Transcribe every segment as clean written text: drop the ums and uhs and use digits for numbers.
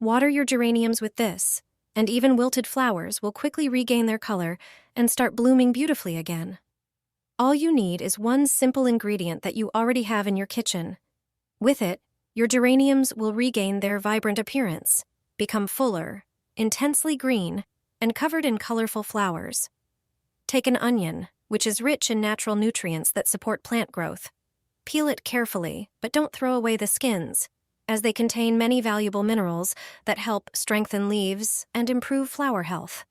Water your geraniums with this, and even wilted flowers will quickly regain their color and start blooming beautifully again. All you need is one simple ingredient that you already have in your kitchen. With it, your geraniums will regain their vibrant appearance, become fuller, intensely green, and covered in colorful flowers. Take an onion, which is rich in natural nutrients that support plant growth. Peel it carefully, but don't throw away the skins, as they contain many valuable minerals that help strengthen leaves and improve flower health.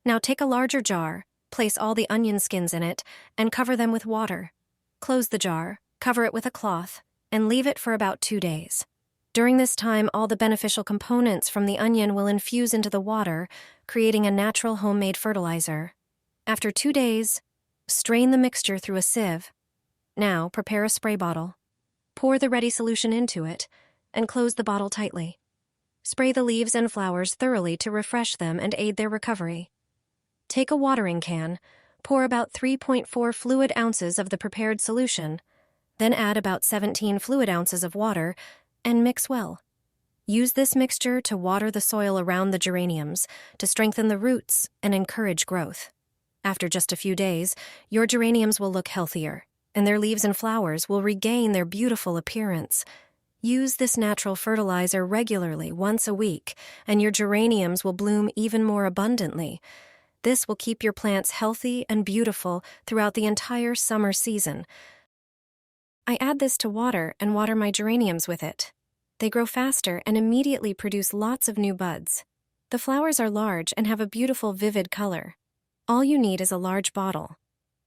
Now take a larger jar, place all the onion skins in it, and cover them with water. Close the jar, cover it with a cloth, and leave it for about 2 days. During this time, all the beneficial components from the onion will infuse into the water, creating a natural homemade fertilizer. After 2 days, strain the mixture through a sieve. Now, prepare a spray bottle. Pour the ready solution into it, and close the bottle tightly. Spray the leaves and flowers thoroughly to refresh them and aid their recovery. Take a watering can, pour about 3.4 fluid ounces of the prepared solution, then add about 17 fluid ounces of water, and mix well. Use this mixture to water the soil around the geraniums to strengthen the roots and encourage growth. After just a few days, your geraniums will look healthier, and their leaves and flowers will regain their beautiful appearance. Use this natural fertilizer regularly once a week, and your geraniums will bloom even more abundantly. This will keep your plants healthy and beautiful throughout the entire summer season. I add this to water and water my geraniums with it. They grow faster and immediately produce lots of new buds. The flowers are large and have a beautiful, vivid color. All you need is a large bottle.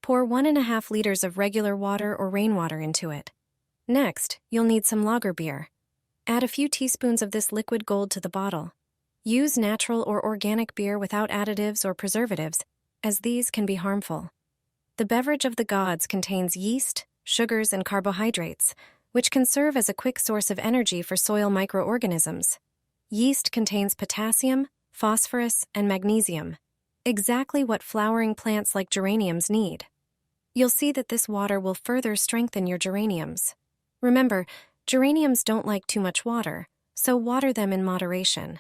Pour 1.5 liters of regular water or rainwater into it. Next, you'll need some lager beer. Add a few teaspoons of this liquid gold to the bottle. Use natural or organic beer without additives or preservatives, as these can be harmful. The beverage of the gods contains yeast, sugars, and carbohydrates, which can serve as a quick source of energy for soil microorganisms. Yeast contains potassium, phosphorus, and magnesium, exactly what flowering plants like geraniums need. You'll see that this water will further strengthen your geraniums. Remember, geraniums don't like too much water, so water them in moderation.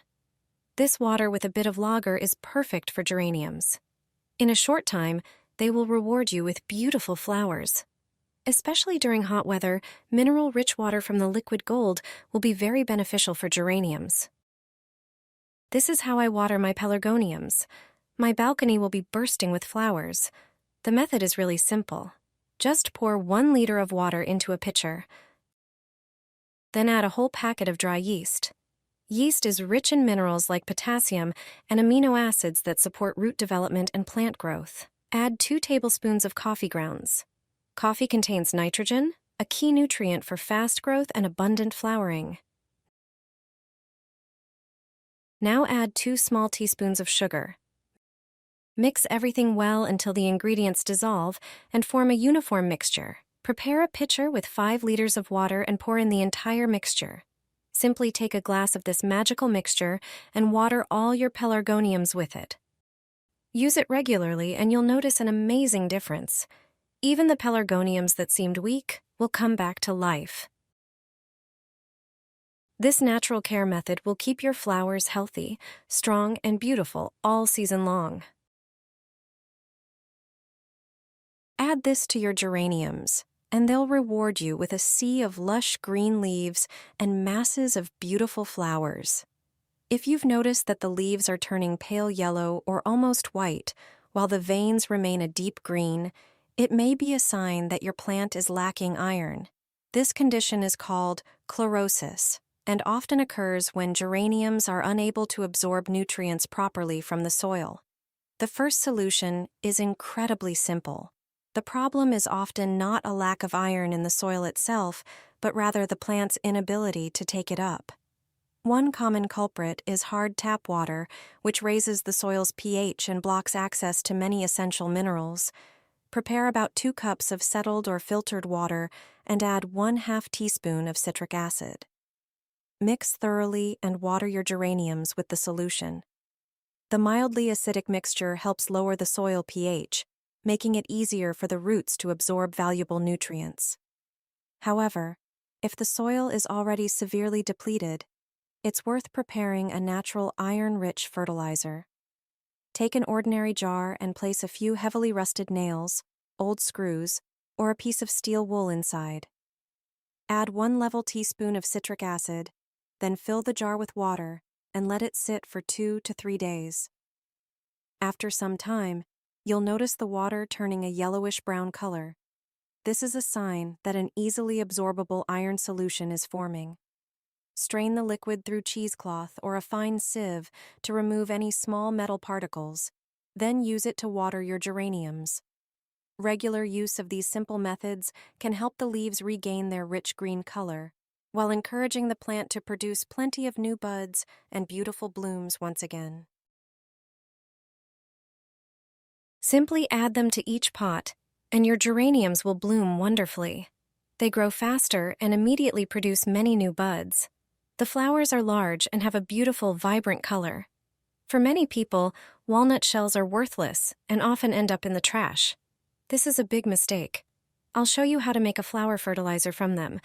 This water with a bit of lager is perfect for geraniums. In a short time, they will reward you with beautiful flowers. Especially during hot weather, mineral-rich water from the liquid gold will be very beneficial for geraniums. This is how I water my pelargoniums. My balcony will be bursting with flowers. The method is really simple. Just pour 1 liter of water into a pitcher. Then add a whole packet of dry yeast. Yeast is rich in minerals like potassium and amino acids that support root development and plant growth. Add 2 tablespoons of coffee grounds. Coffee contains nitrogen, a key nutrient for fast growth and abundant flowering. Now add 2 small teaspoons of sugar. Mix everything well until the ingredients dissolve and form a uniform mixture. Prepare a pitcher with 5 liters of water and pour in the entire mixture. Simply take a glass of this magical mixture and water all your pelargoniums with it. Use it regularly and you'll notice an amazing difference. Even the pelargoniums that seemed weak will come back to life. This natural care method will keep your flowers healthy, strong, and beautiful all season long. Add this to your geraniums, and they'll reward you with a sea of lush green leaves and masses of beautiful flowers. If you've noticed that the leaves are turning pale yellow or almost white, while the veins remain a deep green, it may be a sign that your plant is lacking iron. This condition is called chlorosis and often occurs when geraniums are unable to absorb nutrients properly from the soil. The first solution is incredibly simple. The problem is often not a lack of iron in the soil itself, but rather the plant's inability to take it up. One common culprit is hard tap water, which raises the soil's pH and blocks access to many essential minerals. Prepare about 2 cups of settled or filtered water and add 1/2 teaspoon of citric acid. Mix thoroughly and water your geraniums with the solution. The mildly acidic mixture helps lower the soil pH, making it easier for the roots to absorb valuable nutrients. However, if the soil is already severely depleted, it's worth preparing a natural iron-rich fertilizer. Take an ordinary jar and place a few heavily rusted nails, old screws, or a piece of steel wool inside. Add 1 level teaspoon of citric acid, then fill the jar with water and let it sit for 2 to 3 days. After some time, you'll notice the water turning a yellowish-brown color. This is a sign that an easily absorbable iron solution is forming. Strain the liquid through cheesecloth or a fine sieve to remove any small metal particles, then use it to water your geraniums. Regular use of these simple methods can help the leaves regain their rich green color, while encouraging the plant to produce plenty of new buds and beautiful blooms once again. Simply add them to each pot, and your geraniums will bloom wonderfully. They grow faster and immediately produce many new buds. The flowers are large and have a beautiful, vibrant color. For many people, walnut shells are worthless and often end up in the trash. This is a big mistake. I'll show you how to make a flower fertilizer from them.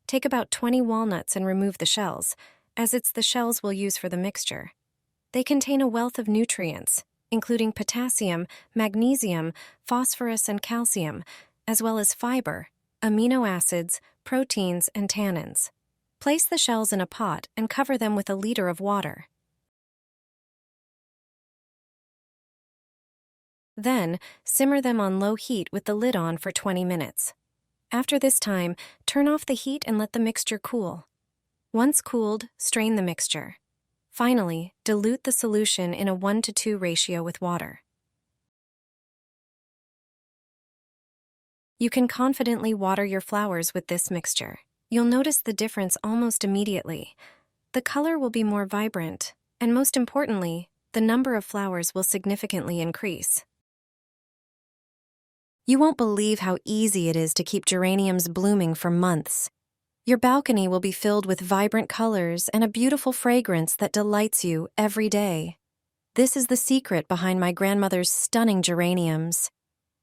Take about 20 walnuts and remove the shells, as it's the shells we'll use for the mixture. They contain a wealth of nutrients, including potassium, magnesium, phosphorus, and calcium, as well as fiber, amino acids, proteins, and tannins. Place the shells in a pot and cover them with a liter of water. Then, simmer them on low heat with the lid on for 20 minutes. After this time, turn off the heat and let the mixture cool. Once cooled, strain the mixture. Finally, dilute the solution in a 1:2 ratio with water. You can confidently water your flowers with this mixture. You'll notice the difference almost immediately. The color will be more vibrant, and most importantly, the number of flowers will significantly increase. You won't believe how easy it is to keep geraniums blooming for months. Your balcony will be filled with vibrant colors and a beautiful fragrance that delights you every day. This is the secret behind my grandmother's stunning geraniums.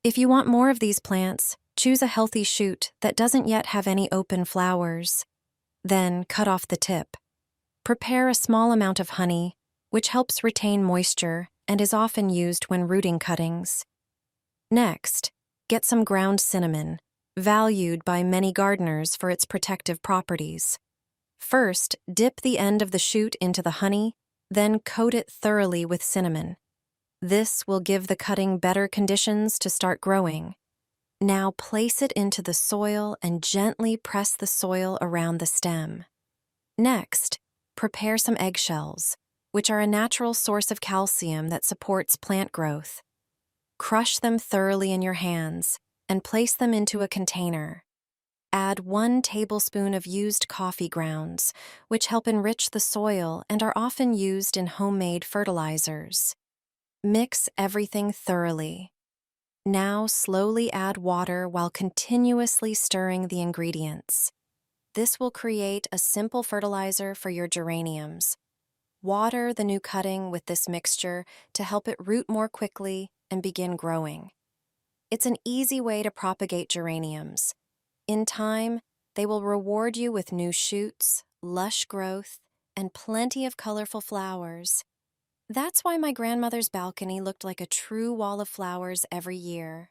If you want more of these plants, choose a healthy shoot that doesn't yet have any open flowers. Then cut off the tip. Prepare a small amount of honey, which helps retain moisture and is often used when rooting cuttings. Next, get some ground cinnamon, valued by many gardeners for its protective properties. First, dip the end of the shoot into the honey, then coat it thoroughly with cinnamon. This will give the cutting better conditions to start growing. Now place it into the soil and gently press the soil around the stem. Next, prepare some eggshells, which are a natural source of calcium that supports plant growth. Crush them thoroughly in your hands and place them into a container. Add 1 tablespoon of used coffee grounds, which help enrich the soil and are often used in homemade fertilizers. Mix everything thoroughly. Now slowly add water while continuously stirring the ingredients. This will create a simple fertilizer for your geraniums. Water the new cutting with this mixture to help it root more quickly and begin growing. It's an easy way to propagate geraniums. In time, they will reward you with new shoots, lush growth, and plenty of colorful flowers. That's why my grandmother's balcony looked like a true wall of flowers every year.